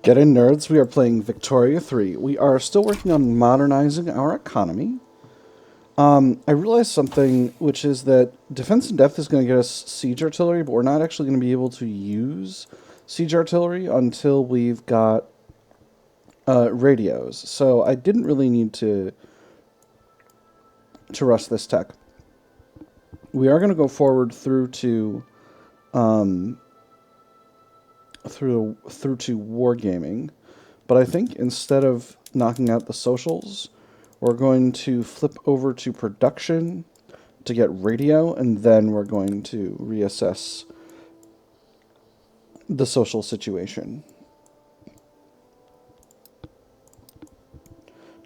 Get in, nerds. We are playing Victoria 3. We are still working on modernizing our economy. I realized something, which is that defense in depth is going to get us siege artillery, but we're not actually going to be able to use siege artillery until we've got radios. So I didn't really need to rush this tech. We are going to go forward through to wargaming, but I think instead of knocking out the socials, we're going to flip over to production to get radio, and then we're going to reassess the social situation.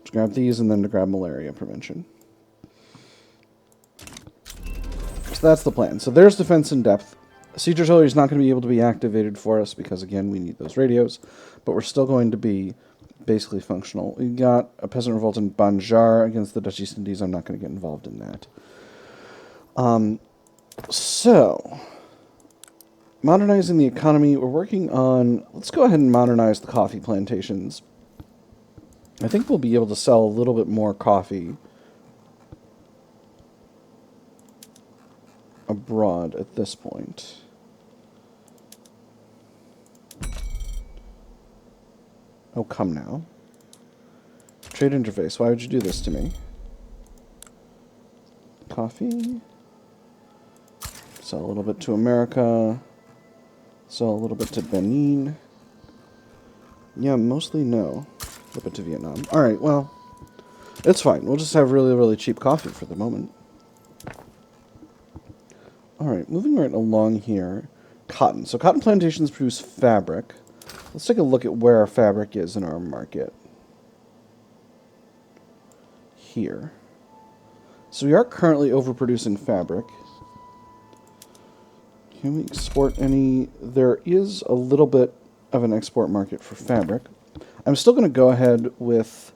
To grab these and then to grab malaria prevention. So that's the plan. So there's defense in depth. Siege artillery is not going to be able to be activated for us because, again, we need those radios, but we're still going to be basically functional. We got a peasant revolt in Banjar against the Dutch East Indies. I'm not going to get involved in that. So, modernizing the economy. We're working on... Let's go ahead and modernize the coffee plantations. I think we'll be able to sell a little bit more coffee abroad at this point. Oh, come now. Trade interface. Why would you do this to me? Coffee. Sell a little bit to America. Sell a little bit to Benin. Yeah, mostly no. A little bit to Vietnam. Alright, well, it's fine. We'll just have really, really cheap coffee for the moment. Alright, moving right along here. Cotton. So cotton plantations produce fabric. Let's take a look at where our fabric is in our market. Here. So we are currently overproducing fabric. Can we export any? There is a little bit of an export market for fabric. I'm still going to go ahead with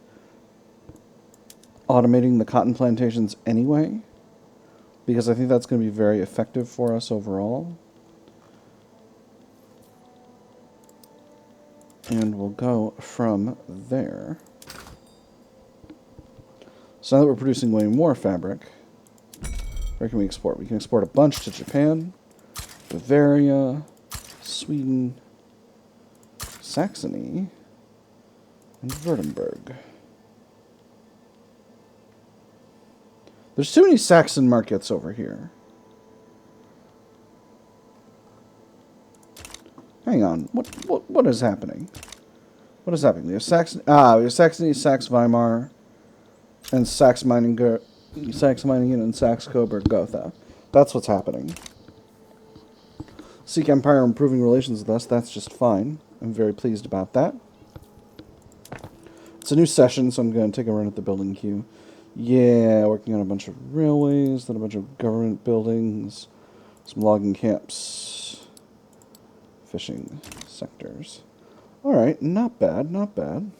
automating the cotton plantations anyway, because I think that's going to be very effective for us overall. And we'll go from there. So now that we're producing way more fabric, where can we export? We can export a bunch to Japan, Bavaria, Sweden, Saxony, and Württemberg. There's too many Saxon markets over here. Hang on. What is happening? What is happening? We have Saxony, Saxe Weimar, and Saxe Meiningen, and Saxe Coburg Gotha. That's what's happening. Sikh Empire improving relations with us. That's just fine. I'm very pleased about that. It's a new session, so I'm going to take a run at the building queue. Yeah, working on a bunch of railways, then a bunch of government buildings, some logging camps, fishing sectors. Alright, not bad, not bad.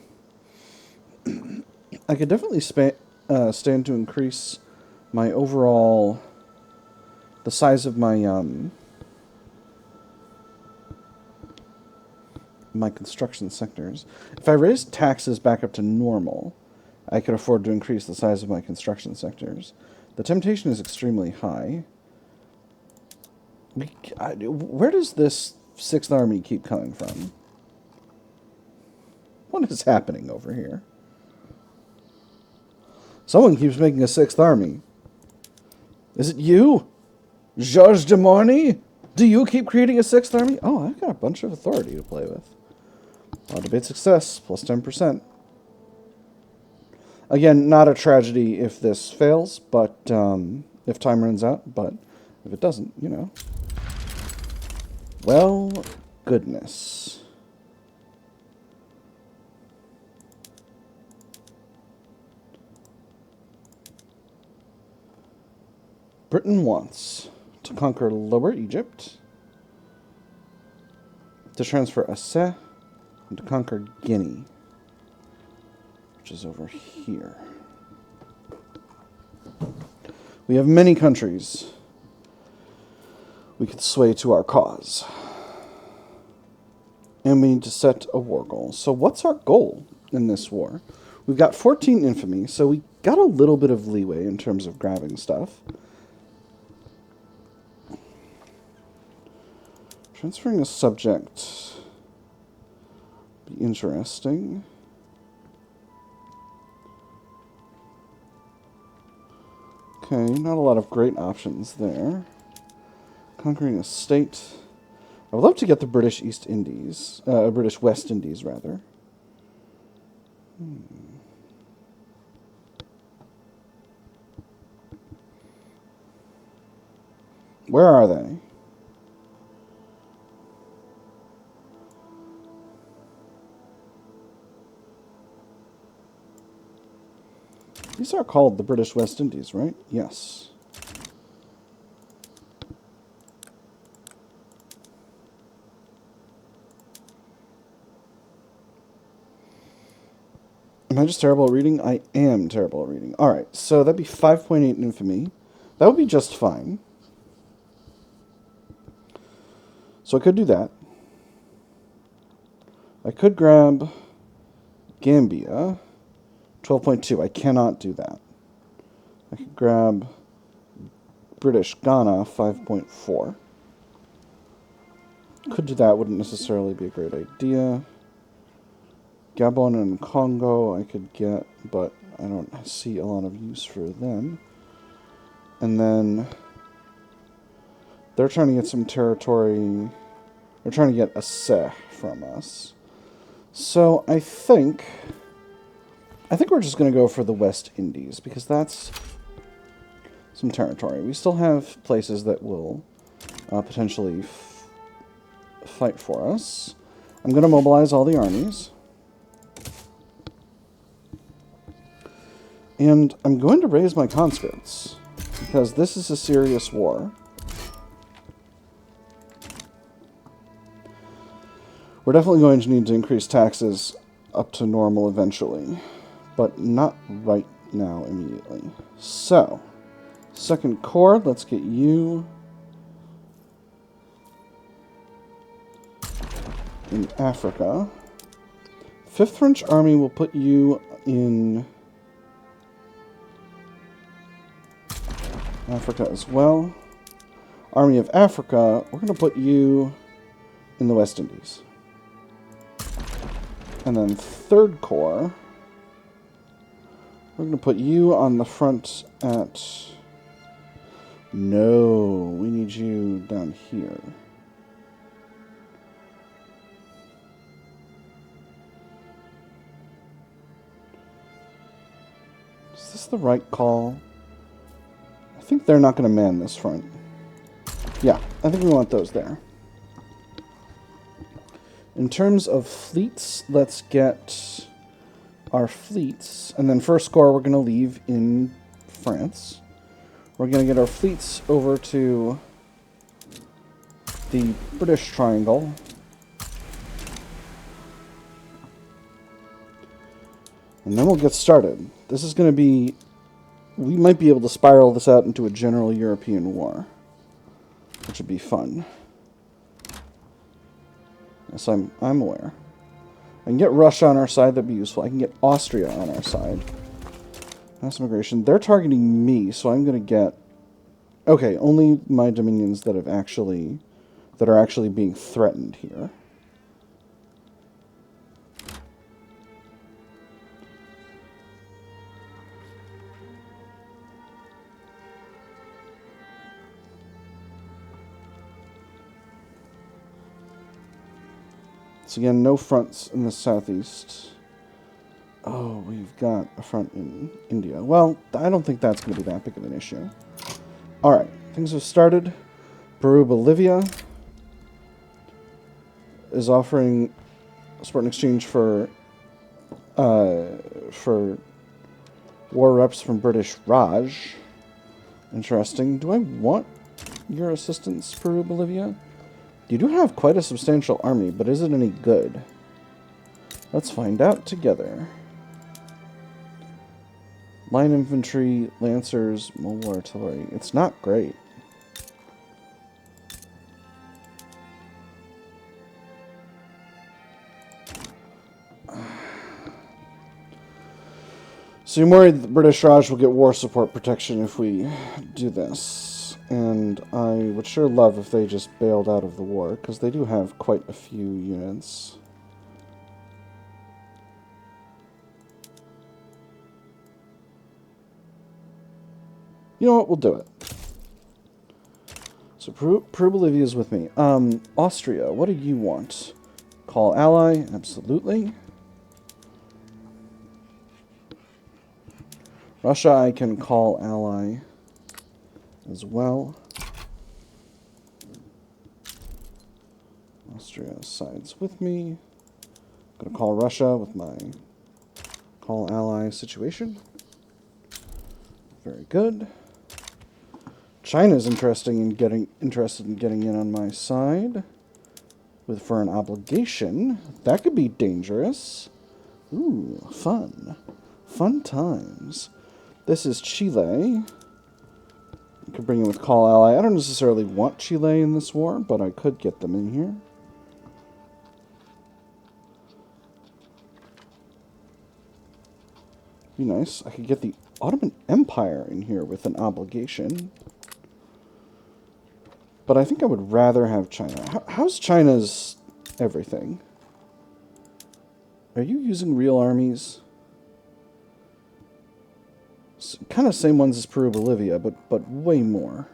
I could definitely stand to increase my overall... the size of my, my construction sectors. If I raise taxes back up to normal, I could afford to increase the size of my construction sectors. The temptation is extremely high. Where does this 6th Army keep coming from? What is happening over here? Someone keeps making a 6th Army. Is it you? Georges de Morny? Do you keep creating a 6th Army? Oh, I've got a bunch of authority to play with. Debate success, plus 10%. Again, not a tragedy if this fails, but if time runs out, but if it doesn't, you know. Well, goodness. Britain wants to conquer Lower Egypt, to transfer Aceh, and to conquer Guinea, which is over here. We have many countries we could sway to our cause. And we need to set a war goal. So what's our goal in this war? We've got 14 infamy, so we got a little bit of leeway in terms of grabbing stuff. Transferring a subject be interesting. Okay, not a lot of great options there. Conquering a state. I would love to get the British East Indies, British West Indies, rather. Where are they? These are called the British West Indies, right? Yes. Am I just terrible at reading? I am terrible at reading. Alright, so that'd be 5.8 in infamy. That would be just fine. So I could do that. I could grab Gambia, 12.2. I cannot do that. I could grab British Ghana, 5.4. Could do that, wouldn't necessarily be a great idea. Gabon and Congo I could get, but I don't see a lot of use for them. And then they're trying to get some territory. They're trying to get Aceh from us. So I think we're just going to go for the West Indies, because that's some territory. We still have places that will potentially fight for us. I'm going to mobilize all the armies. And I'm going to raise my conscripts, because this is a serious war. We're definitely going to need to increase taxes up to normal eventually, but not right now immediately. So, Second Corps, let's get you in Africa. Fifth French Army will put you in Africa as well. Army of Africa, we're going to put you in the West Indies. And then Third Corps, we're going to put you on the front at... No, we need you down here. Is this the right call? I think they're not going to man this front. Yeah, I think we want those there. In terms of fleets, let's get our fleets. And then First Corps we're going to leave in France. We're going to get our fleets over to the British Triangle. And then we'll get started. This is going to be... We might be able to spiral this out into a general European war, which would be fun. Yes, I'm aware. I can get Russia on our side, that'd be useful. I can get Austria on our side. Mass immigration. They're targeting me, so I'm going to get... Okay, only my dominions that are actually being threatened here. So again, no fronts in the southeast. Oh, we've got a front in India. Well, I don't think that's going to be that big of an issue. Alright, things have started. Peru-Bolivia is offering support in exchange for war reps from British Raj. Interesting. Do I want your assistance, Peru-Bolivia? You do have quite a substantial army, but is it any good? Let's find out together. Line infantry, lancers, mobile artillery. It's not great. So I'm worried that the British Raj will get war support protection if we do this. And I would sure love if they just bailed out of the war, because they do have quite a few units. You know what? We'll do it. So Peru-Bolivia is with me. Austria, what do you want? Call ally? Absolutely. Russia, I can call ally as well. Austria sides with me. I'm going to call Russia with my call ally situation. Very good. China's interested in getting in on my side for an obligation. That could be dangerous. Ooh, fun. Fun times. This is Chile. I could bring in with call ally. I don't necessarily want Chile in this war, but I could get them in here. Be nice. I could get the Ottoman Empire in here with an obligation. But I think I would rather have China. How's China's everything? Are you using real armies? Kind of same ones as Peru-Bolivia, but way more.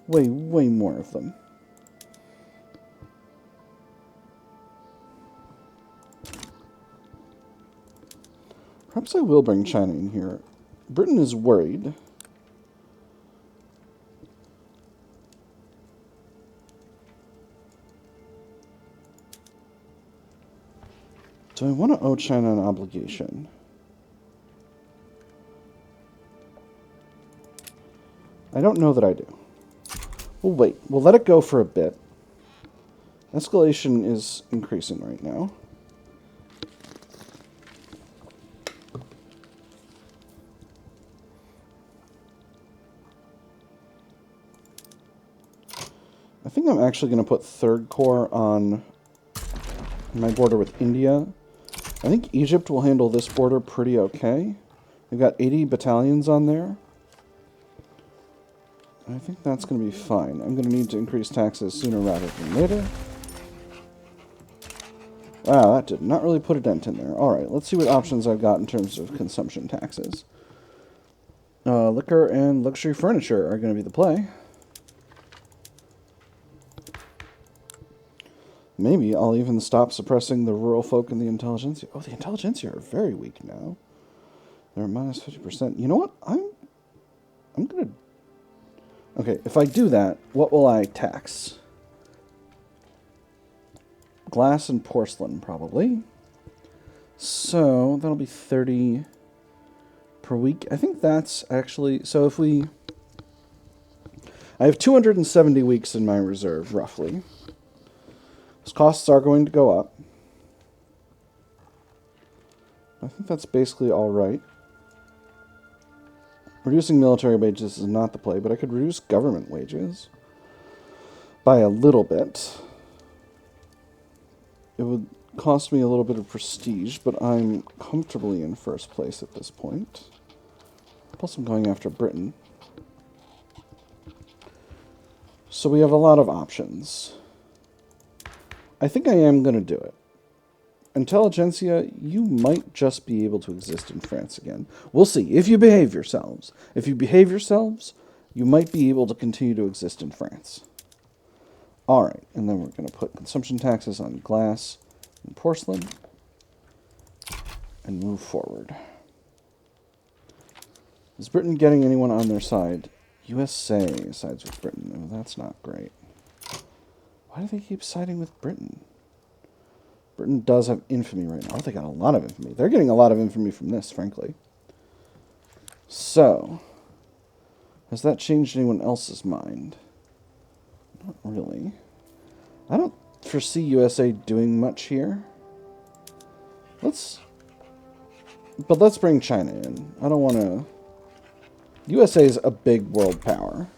Way more of them. Perhaps I will bring China in here. Britain is worried. Do I want to owe China an obligation? I don't know that I do. We'll wait. We'll let it go for a bit. Escalation is increasing right now. I think I'm actually going to put Third Corps on my border with India. I think Egypt will handle this border pretty okay. We've got 80 battalions on there. I think that's going to be fine. I'm going to need to increase taxes sooner rather than later. Wow, that did not really put a dent in there. Alright, let's see what options I've got in terms of consumption taxes. Liquor and luxury furniture are going to be the play. Maybe I'll even stop suppressing the rural folk and the intelligentsia. Oh, the intelligentsia are very weak now. They're minus 50%. You know what? I'm going to... Okay, if I do that, what will I tax? Glass and porcelain, probably. So, that'll be 30 per week. I think that's actually... So if we... I have 270 weeks in my reserve, roughly. Those costs are going to go up. I think that's basically all right. Reducing military wages is not the play, but I could reduce government wages by a little bit. It would cost me a little bit of prestige, but I'm comfortably in first place at this point. Plus I'm going after Britain. So we have a lot of options. I think I am going to do it. Intelligentsia, you might just be able to exist in France again. We'll see. If you behave yourselves. If you behave yourselves, you might be able to continue to exist in France. Alright, and then we're going to put consumption taxes on glass and porcelain. And move forward. Is Britain getting anyone on their side? USA sides with Britain. Oh, that's not great. Why do they keep siding with Britain? Britain does have infamy right now. Oh, they got a lot of infamy. They're getting a lot of infamy from this, frankly. So, has that changed anyone else's mind? Not really. I don't foresee USA doing much here. Let's bring China in. I don't want to... USA is a big world power.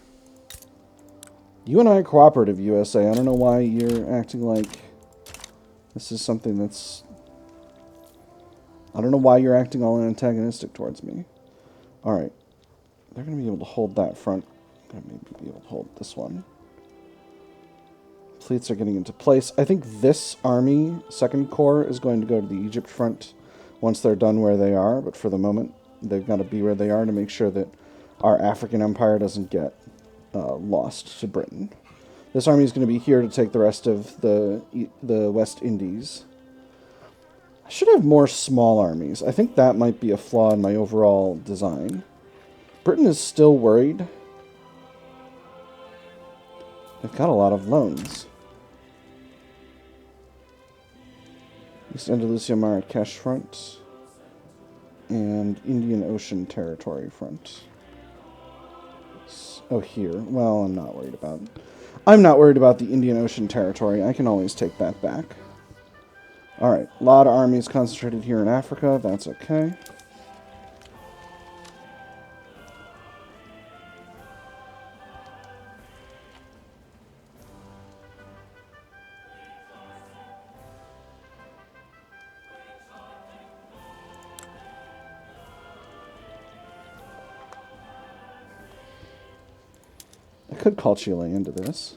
You and I are cooperative, USA. I don't know why you're acting like this is something that's I don't know why you're acting all antagonistic towards me. Alright. They're going to be able to hold that front. Going to maybe be able to hold this one. Fleets are getting into place. I think this army, 2nd Corps, is going to go to the Egypt front once they're done where they are. But for the moment, they've got to be where they are to make sure that our African empire doesn't get lost to Britain. This army is going to be here to take the rest of the West Indies. I should have more small armies. I think that might be a flaw in my overall design. Britain is still worried. They've got a lot of loans. East Andalusia Marrakesh front. And Indian Ocean Territory front. Oh, here. Well, I'm not worried about it. I'm not worried about the Indian Ocean Territory. I can always take that back. Alright, a lot of armies concentrated here in Africa. That's okay. I could call Chile into this.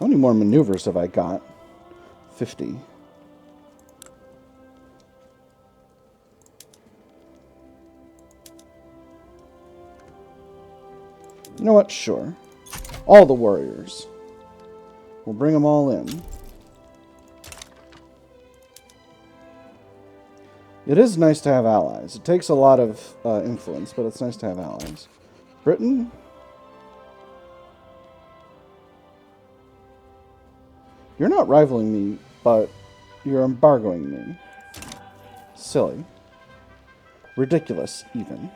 How many more maneuvers have I got? 50. You know what? Sure. All the warriors. We'll bring them all in. It is nice to have allies. It takes a lot of influence, but it's nice to have allies. Britain? You're not rivaling me, but you're embargoing me. Silly. Ridiculous, even.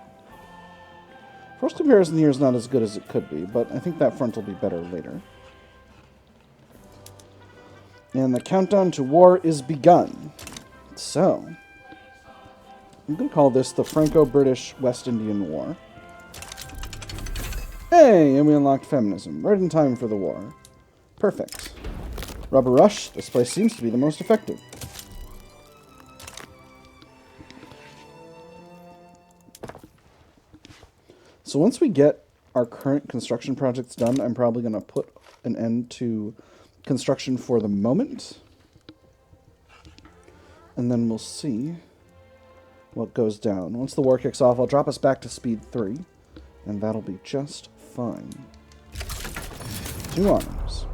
First comparison here is not as good as it could be, but I think that front will be better later. And the countdown to war is begun. So, I'm going to call this the Franco-British West Indian War. Hey, and we unlocked feminism, right in time for the war. Perfect. Rubber Rush, this place seems to be the most effective. So once we get our current construction projects done, I'm probably going to put an end to construction for the moment. And then we'll see what goes down. Once the war kicks off, I'll drop us back to speed 3. And that'll be just fine. 2 arms.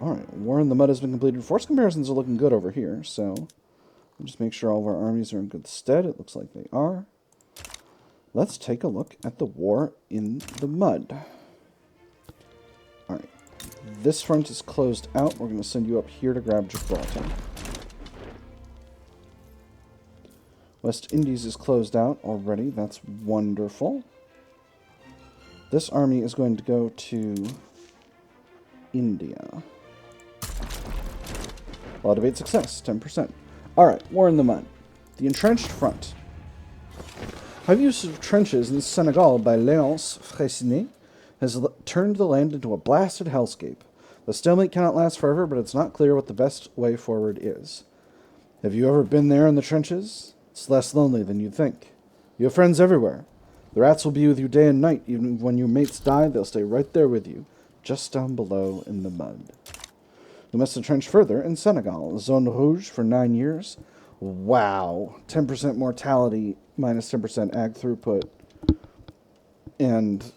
Alright, War in the Mud has been completed. Force comparisons are looking good over here, so we'll just make sure all of our armies are in good stead. It looks like they are. Let's take a look at the War in the Mud. Alright, this front is closed out. We're going to send you up here to grab Gibraltar. West Indies is closed out already. That's wonderful. This army is going to go to India. Law debate success, 10%. Alright, War in the Mud. The entrenched front. Heavy use of trenches in Senegal by Léonce Freycinet has turned the land into a blasted hellscape. The stalemate cannot last forever, but it's not clear what the best way forward is. Have you ever been there in the trenches? It's less lonely than you'd think. You have friends everywhere. The rats will be with you day and night. Even when your mates die, they'll stay right there with you, just down below in the mud. We must entrench further in Senegal. Zone Rouge for 9 years. Wow. 10% mortality, minus 10% ag throughput, and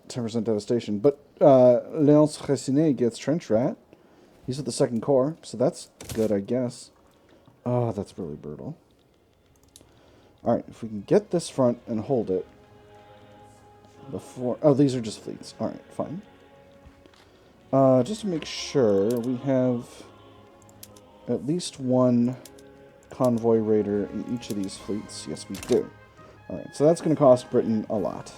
10% devastation. But Léonce Freycinet gets trench rat. He's at the 2nd Corps, so that's good, I guess. Oh, that's really brutal. Alright, if we can get this front and hold it before... Oh, these are just fleets. Alright, fine. Just to make sure, we have at least one convoy raider in each of these fleets. Yes, we do. Alright, so that's going to cost Britain a lot.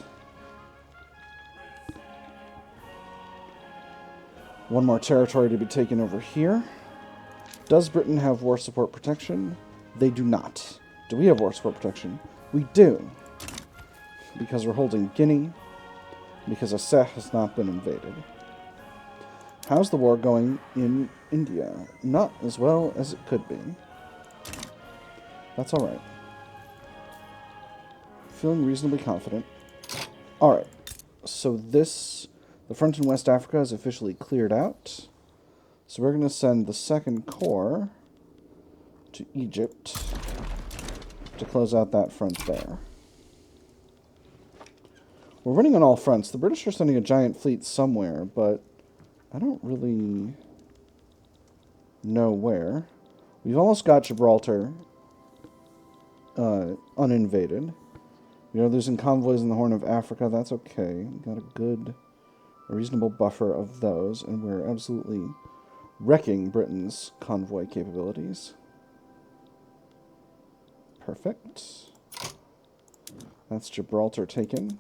One more territory to be taken over here. Does Britain have war support protection? They do not. Do we have war support protection? We do. Because we're holding Guinea. Because Aceh has not been invaded. How's the war going in India? Not as well as it could be. That's alright. Feeling reasonably confident. Alright. So the front in West Africa is officially cleared out. So we're going to send the Second Corps to Egypt to close out that front there. We're running on all fronts. The British are sending a giant fleet somewhere, but I don't really know where. We've almost got Gibraltar uninvaded. We are losing convoys in the Horn of Africa. That's okay. We've got a reasonable buffer of those, and we're absolutely wrecking Britain's convoy capabilities. Perfect. That's Gibraltar taken.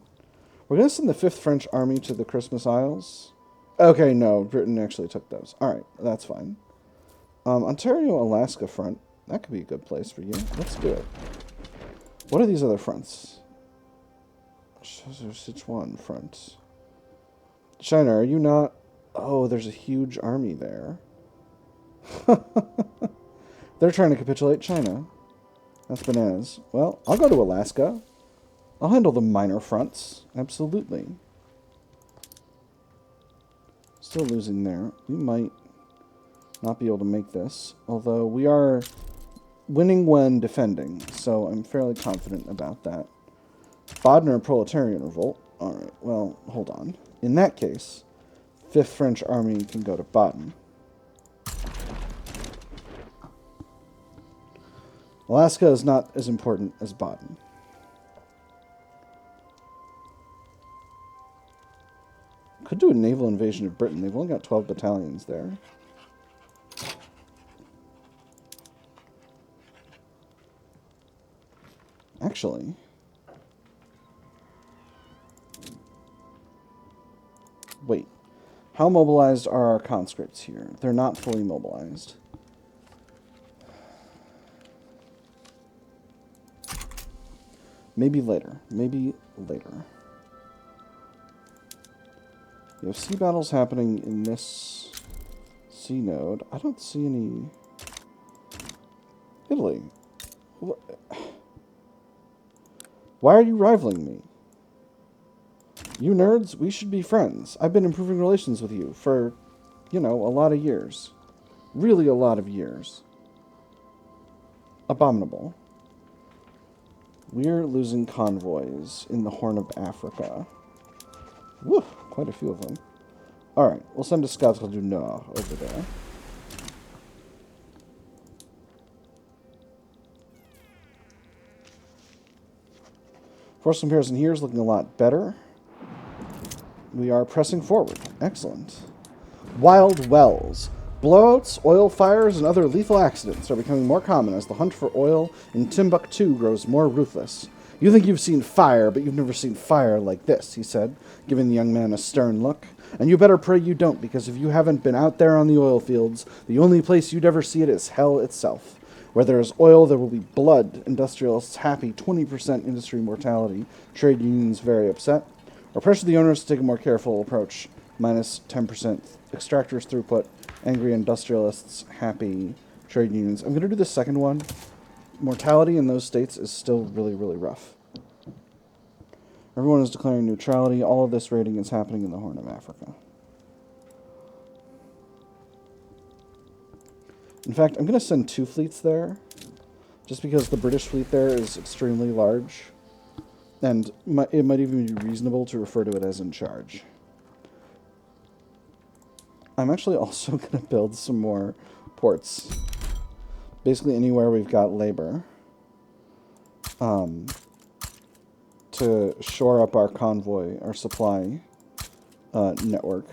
We're going to send the 5th French Army to the Christmas Isles. Okay, no, Britain actually took those. Alright, that's fine. Ontario, Alaska front. That could be a good place for you. Let's do it. What are these other fronts? Sichuan front. China, are you not... Oh, there's a huge army there. They're trying to capitulate China. That's bananas. Well, I'll go to Alaska. I'll handle the minor fronts. Absolutely. Still losing there. We might not be able to make this. Although we are winning when defending. So I'm fairly confident about that. Baden proletarian revolt. Alright, well, hold on. In that case, 5th French Army can go to Baden. Alaska is not as important as Baden. Could do a naval invasion of Britain. They've only got 12 battalions there. Actually... Wait. How mobilized are our conscripts here? They're not fully mobilized. Maybe later. Maybe later. You have sea battles happening in this sea node. I don't see any... Italy. Why are you rivaling me? You nerds, we should be friends. I've been improving relations with you for, you know, a lot of years. Really a lot of years. Abominable. We're losing convoys in the Horn of Africa. Woo, quite a few of them. Alright, we'll send a Escadrille du Nord over there. Force comparison here is looking a lot better. We are pressing forward. Excellent. Wild wells. Blowouts, oil fires, and other lethal accidents are becoming more common as the hunt for oil in Timbuktu grows more ruthless. You think you've seen fire, but you've never seen fire like this, he said, giving the young man a stern look. And you better pray you don't, because if you haven't been out there on the oil fields, the only place you'd ever see it is hell itself. Where there is oil, there will be blood. Industrialists happy, 20% industry mortality. Trade unions very upset. Or pressure the owners to take a more careful approach, minus 10% extractors throughput. Angry industrialists happy. Trade unions. I'm going to do the second one. Mortality in those states is still really, really rough. Everyone is declaring neutrality. All of this raiding is happening in the Horn of Africa. In fact, I'm going to send 2 fleets there, just because the British fleet there is extremely large, and it might even be reasonable to refer to it as in charge. I'm actually also going to build some more ports. Basically anywhere we've got labor. To shore up our convoy, our supply network.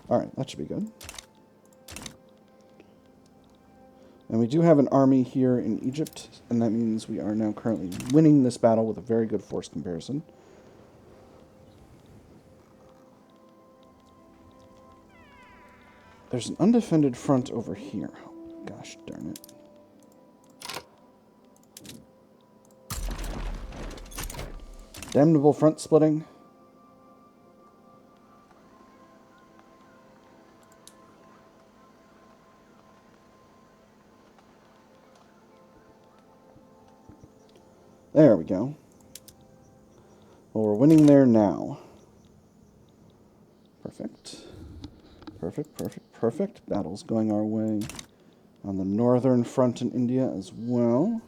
Alright, that should be good. And we do have an army here in Egypt, and that means we are now currently winning this battle with a very good force comparison. There's an undefended front over here. Oh, gosh darn it. Damnable front splitting. There we go. Well, we're winning there now. Perfect. Perfect, perfect, perfect. Battle's going our way on the northern front in India as well.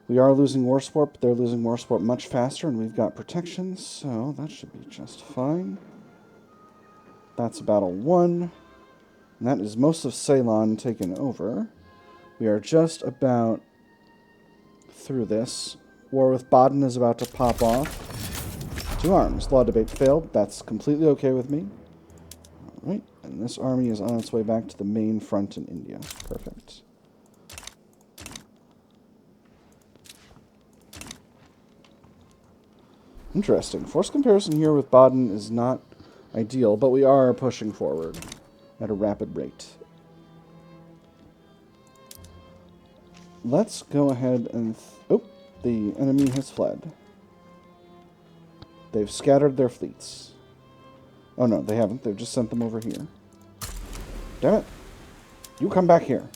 We are losing war support, but they're losing war support much faster, and we've got protection, so that should be just fine. That's battle 1. And that is most of Ceylon taken over. We are just about through this. War with Baden is about to pop off. 2 arms. Law debate failed. That's completely okay with me. Alright, and this army is on its way back to the main front in India. Perfect. Interesting. Force comparison here with Baden is not ideal, but we are pushing forward at a rapid rate. Let's go ahead and... oh, the enemy has fled. They've scattered their fleets. Oh no, they haven't. They've just sent them over here. Damn it. You come back here.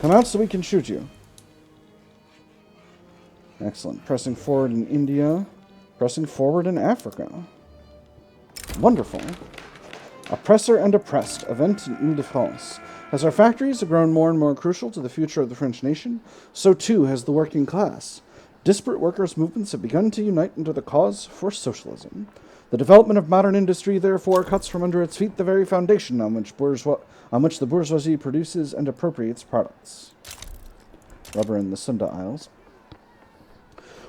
Come out so we can shoot you. Excellent. Pressing forward in India. Pressing forward in Africa. Wonderful. Oppressor and oppressed. Event in Ile-de-France. As our factories have grown more and more crucial to the future of the French nation, so too has the working class. Disparate workers' movements have begun to unite under the cause for socialism. The development of modern industry, therefore, cuts from under its feet the very foundation on which the bourgeoisie produces and appropriates products. Rubber in the Sunda Isles.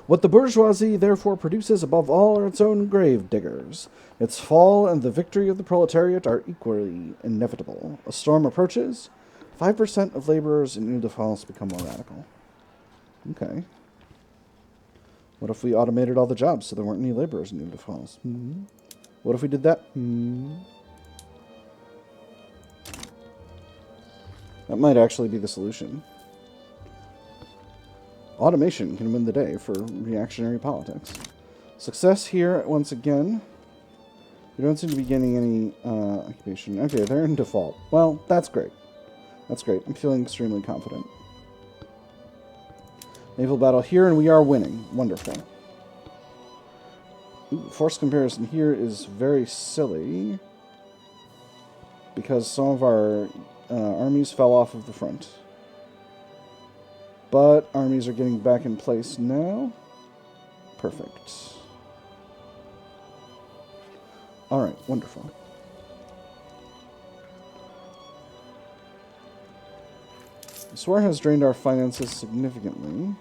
What the bourgeoisie therefore produces above all are its own grave diggers. Its fall and the victory of the proletariat are equally inevitable. A storm approaches. 5% of laborers in Ile-de-France become more radical. Okay. What if we automated all the jobs so there weren't any laborers in Ile-de-France? What if we did that? That might actually be the solution. Automation can win the day for reactionary politics. Success here once again. We don't seem to be getting any occupation. Okay, they're in default. Well, that's great. That's great. I'm feeling extremely confident. Naval battle here, and we are winning. Wonderful. Ooh, force comparison here is very silly because some of our armies fell off of the front. But armies are getting back in place now. Perfect. Alright, wonderful. This war has drained our finances significantly.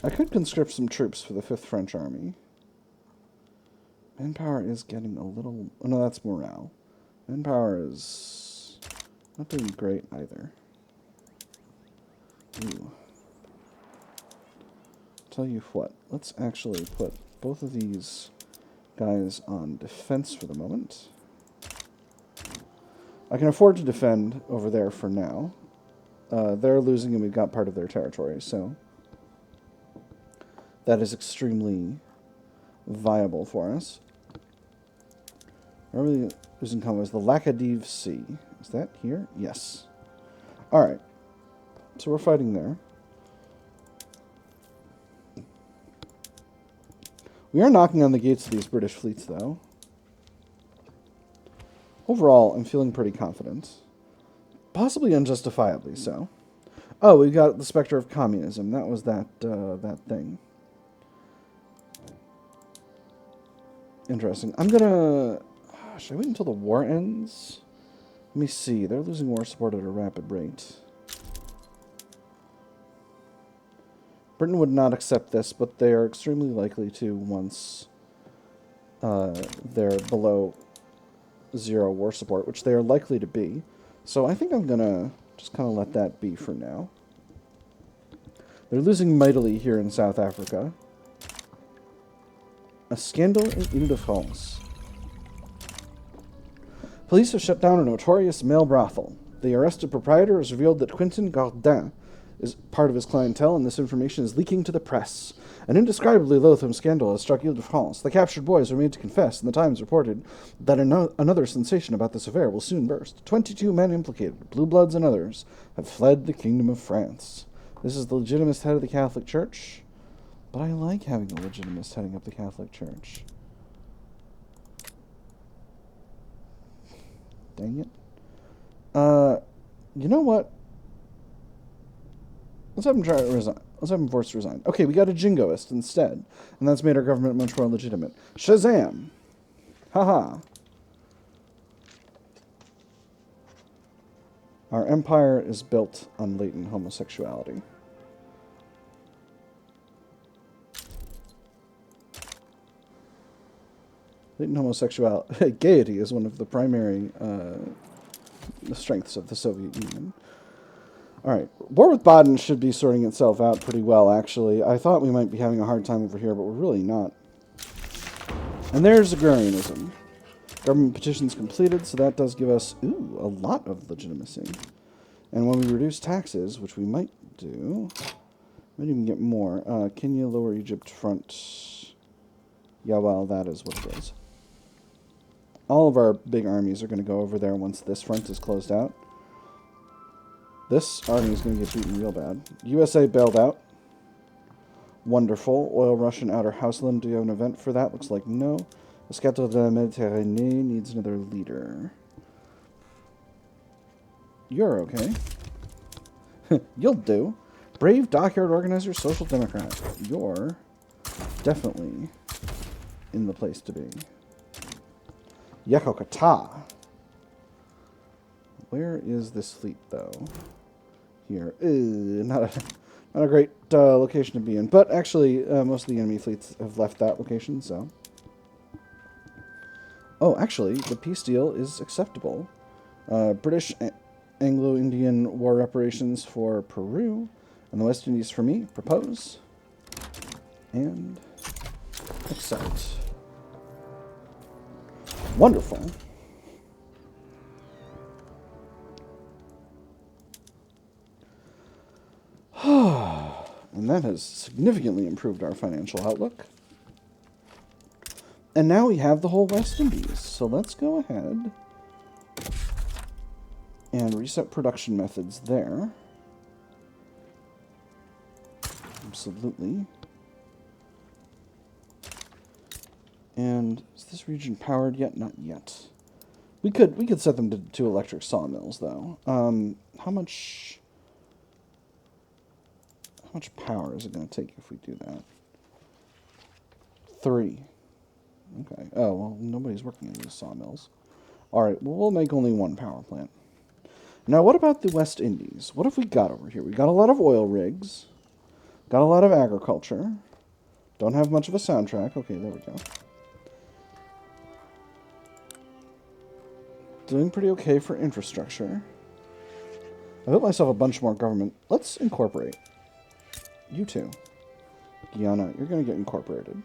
I could conscript some troops for the 5th French Army. Manpower is getting a little... oh, no, that's morale. Manpower is not doing great either. Ooh. Tell you what, let's actually put both of these guys on defense for the moment. I can afford to defend over there for now. They're losing and we've got part of their territory, so that is extremely viable for us. Where are we losing combat? The Laccadive Sea. Is that here? Yes. Alright. So we're fighting there. We are knocking on the gates of these British fleets, though. Overall, I'm feeling pretty confident. Possibly unjustifiably so. Oh, we got the specter of communism. That was that thing. Interesting. I'm gonna... should I wait until the war ends? Let me see. They're losing war support at a rapid rate. Britain would not accept this, but they are extremely likely to once they're below 0 war support, which they are likely to be. So I think I'm going to just kind of let that be for now. They're losing mightily here in South Africa. A scandal in Ile-de-France. Police have shut down a notorious male brothel. The arrested proprietor has revealed that Quentin Gardin is part of his clientele, and this information is leaking to the press. An indescribably loathsome scandal has struck Ile-de-France. The captured boys are made to confess, and the Times reported that another sensation about this affair will soon burst. 22 men implicated, blue bloods and others, have fled the Kingdom of France. This is the Legitimist head of the Catholic Church, but I like having a Legitimist heading up the Catholic Church. Dang it. You know what? Let's have him try to resign. Let's have him forced to resign. Okay, we got a jingoist instead, and that's made our government much more legitimate. Shazam! Haha. Our empire is built on latent homosexuality. Latent homosexuality, gaiety is one of the primary strengths of the Soviet Union. Alright, war with Baden should be sorting itself out pretty well, actually. I thought we might be having a hard time over here, but we're really not. And there's Agrarianism. Government petitions completed, so that does give us, a lot of legitimacy. And when we reduce taxes, which we might do, might even get more. Kenya, Lower Egypt, front. Yeah, well, that is what it is. All of our big armies are going to go over there once this front is closed out. This army is going to get beaten real bad. USA bailed out. Wonderful. Oil Russian Outer Houseland. Do you have an event for that? Looks like no. Escato de la Méditerranée needs another leader. You're okay. You'll do. Brave dockyard organizer, social democrat. You're definitely in the place to be. Yekokata. Where is this fleet, though? Here. Not a great location to be in. But actually, most of the enemy fleets have left that location, so. Oh, actually, the peace deal is acceptable. British Anglo-Indian war reparations for Peru, and the West Indies for me. Propose. And accept. Wonderful. And that has significantly improved our financial outlook. And now we have the whole West Indies. So let's go ahead and reset production methods there. Absolutely. And is this region powered yet? Not yet. We could set them to 2 electric sawmills though. How much power is it going to take if we do that? 3. Okay. Oh, well, nobody's working in these sawmills. Alright, well, we'll make only 1 power plant. Now, what about the West Indies? What have we got over here? We got a lot of oil rigs. Got a lot of agriculture. Don't have much of a soundtrack. Okay, there we go. Doing pretty okay for infrastructure. I built myself a bunch more government. Let's incorporate. You too. Guyana, you're going to get incorporated.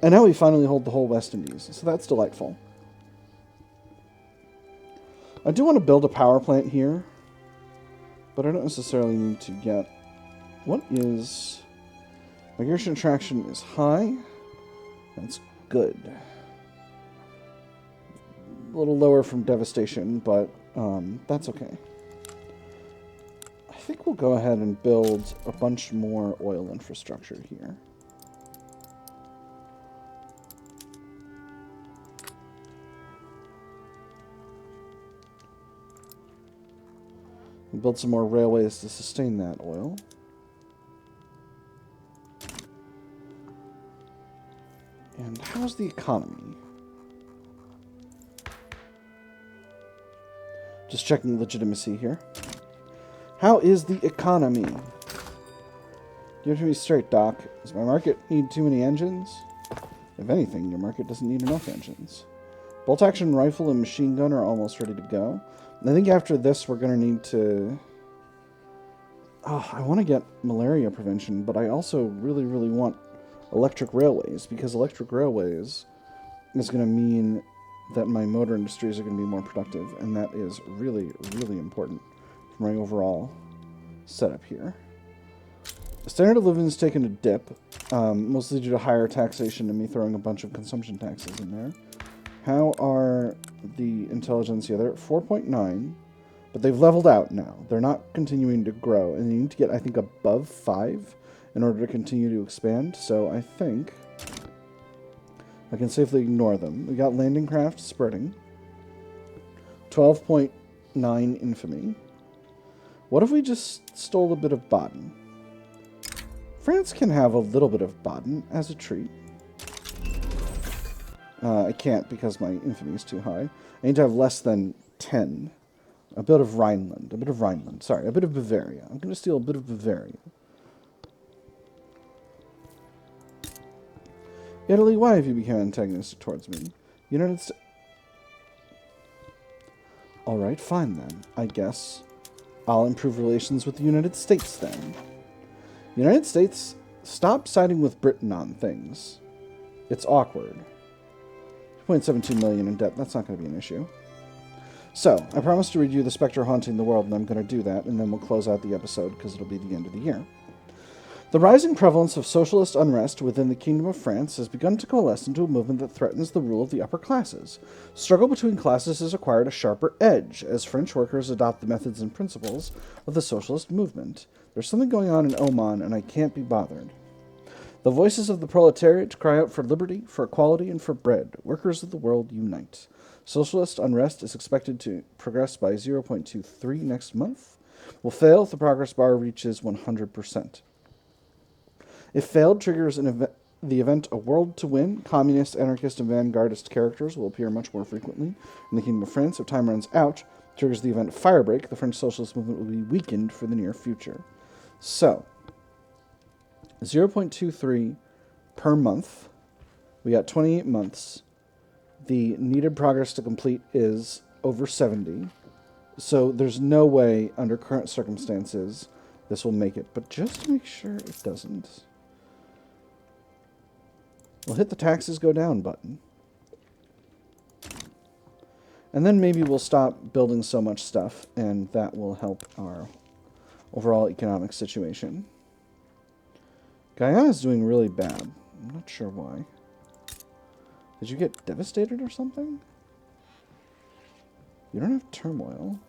And now we finally hold the whole West Indies, so that's delightful. I do want to build a power plant here, but I don't necessarily need to yet. What is... Migration attraction is high. That's good. A little lower from devastation, but that's okay. I think we'll go ahead and build a bunch more oil infrastructure here. We'll build some more railways to sustain that oil. And how's the economy? Just checking legitimacy here. How is the economy? Give it to me straight, Doc. Does my market need too many engines? If anything, your market doesn't need enough engines. Bolt-action rifle and machine gun are almost ready to go. And I think after this, we're going to need to... Oh, I want to get malaria prevention, but I also really, really want electric railways, because electric railways is going to mean that my motor industries are going to be more productive, and that is really, really important for my overall setup here. The standard of living has taken a dip, mostly due to higher taxation and me throwing a bunch of consumption taxes in there. How are the intelligentsia? They're at 4.9, but they've leveled out now. They're not continuing to grow, and they need to get, I think, above 5 in order to continue to expand. So I think I can safely ignore them. We got landing craft spreading. 12.9 infamy. What if we just stole a bit of Baden? France can have a little bit of Baden as a treat. I can't because my infamy is too high. I need to have less than 10. A bit of Rhineland. Sorry, a bit of Bavaria. I'm going to steal a bit of Bavaria. Italy, why have you become antagonistic towards me? United States... Alright, fine then. I guess I'll improve relations with the United States then. United States, stop siding with Britain on things. It's awkward. 2.72 million in debt, that's not going to be an issue. So, I promised to read you The Spectre Haunting the World, and I'm going to do that, and then we'll close out the episode, because it'll be the end of the year. The rising prevalence of socialist unrest within the Kingdom of France has begun to coalesce into a movement that threatens the rule of the upper classes. Struggle between classes has acquired a sharper edge, as French workers adopt the methods and principles of the socialist movement. There's something going on in Oman, and I can't be bothered. The voices of the proletariat cry out for liberty, for equality, and for bread. Workers of the world unite. Socialist unrest is expected to progress by 0.23 next month. Will fail if the progress bar reaches 100%. If failed, triggers the event A World to Win. Communist, anarchist, and vanguardist characters will appear much more frequently in the Kingdom of France. If time runs out, triggers the event Firebreak. The French socialist movement will be weakened for the near future. So, 0.23 per month. We got 28 months. The needed progress to complete is over 70. So there's no way, under current circumstances, this will make it. But just to make sure it doesn't, we'll hit the taxes go down button. And then maybe we'll stop building so much stuff, and that will help our overall economic situation. Guyana's doing really bad. I'm not sure why. Did you get devastated or something? You don't have turmoil.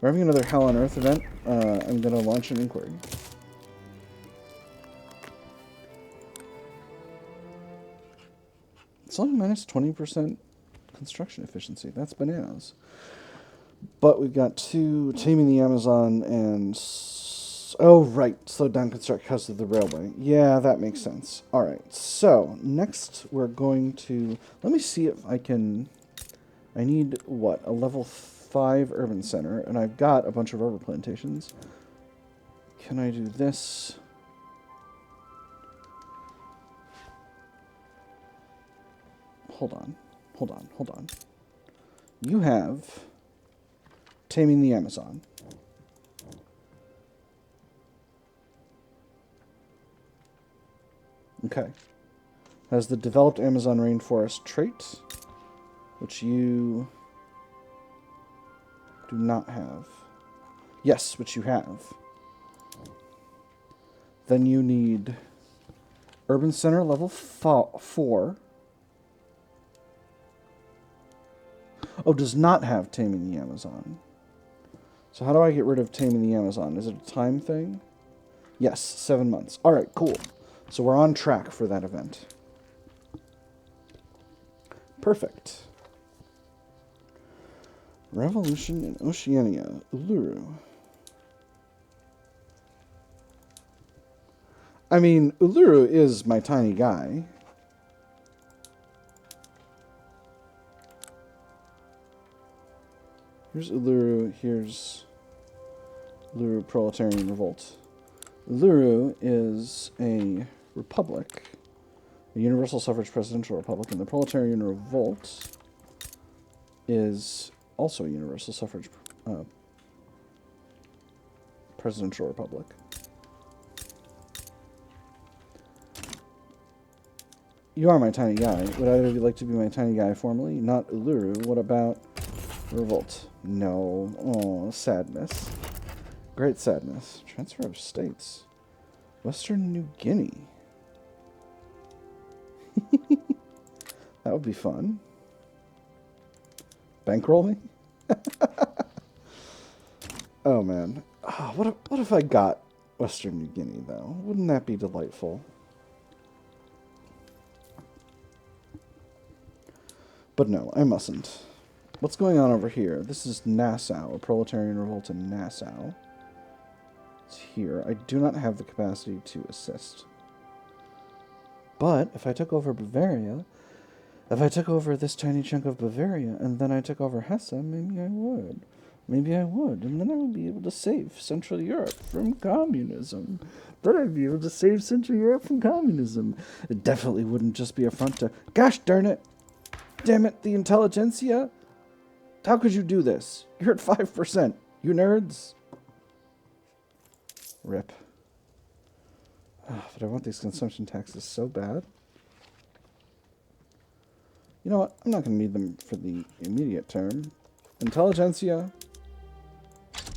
We're having another Hell on Earth event. I'm going to launch an inquiry. It's only minus 20% construction efficiency. That's bananas. But we've got 2 Taming the Amazon and... Oh, right. Slow down construct because of the railway. Yeah, that makes sense. All right. So, next we're going to... Let me see if I can... I need, what, a level 5 urban center, and I've got a bunch of rubber plantations. Can I do this? Hold on. You have Taming the Amazon. Okay. Has the developed Amazon rainforest trait, which you do not have. Yes, which you have. Then you need urban center level 4. Oh, does not have Taming the Amazon. So how do I get rid of Taming the Amazon? Is it a time thing? Yes, 7 months. All right, cool. So we're on track for that event. Perfect. Revolution in Oceania. Uluru. I mean, Uluru is my tiny guy. Here's Uluru. Here's Uluru Proletarian Revolt. Uluru is a republic, a universal suffrage presidential republic, and the Proletarian Revolt is also a universal suffrage presidential republic. You are my tiny guy. Would either of you like to be my tiny guy formally? Not Uluru. What about Revolt? No. Oh, sadness. Great sadness. Transfer of states. Western New Guinea. That would be fun. Bankroll me? Oh, man. Oh, what if I got Western New Guinea, though? Wouldn't that be delightful? But no, I mustn't. What's going on over here? This is Nassau, a proletarian revolt in Nassau. It's here. I do not have the capacity to assist. But if I took over Bavaria, if I took over this tiny chunk of Bavaria, and then I took over Hesse, maybe I would. Maybe I would. And then I would be able to save Central Europe from communism. Then I'd be able to save Central Europe from communism. It definitely wouldn't just be a front to... Gosh darn it! Damn it, the intelligentsia! How could you do this? You're at 5%. You nerds. Rip. Oh, but I want these consumption taxes so bad. You know what? I'm not going to need them for the immediate term. Intelligentsia.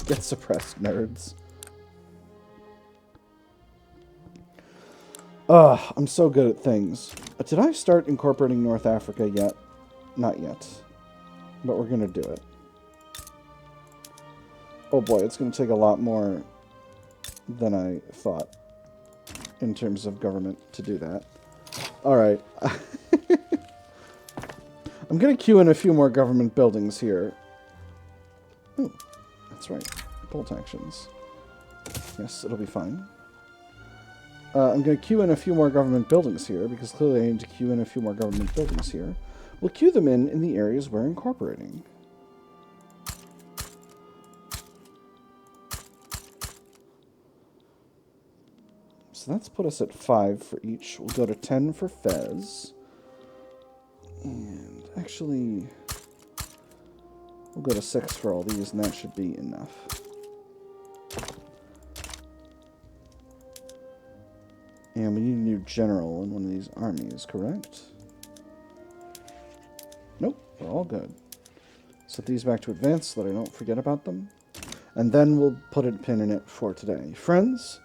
Get suppressed, nerds. Ugh, I'm so good at things. Did I start incorporating North Africa yet? Not yet. But we're going to do it. Oh boy, it's going to take a lot more than I thought in terms of government to do that. Alright. I'm going to queue in a few more government buildings here. Oh, that's right. Bolt actions. Yes, it'll be fine. I'm going to queue in a few more government buildings here, because clearly I need to queue in a few more government buildings here. We'll queue them in the areas we're incorporating. So that's put us at 5 for each. We'll go to 10 for Fez. And actually, we'll go to 6 for all these, and that should be enough. And we need a new general in one of these armies, correct? Nope, we're all good. Set these back to advance so that I don't forget about them. And then we'll put a pin in it for today. Friends,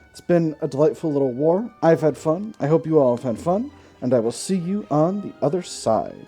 it's been a delightful little war. I've had fun. I hope you all have had fun. And I will see you on the other side.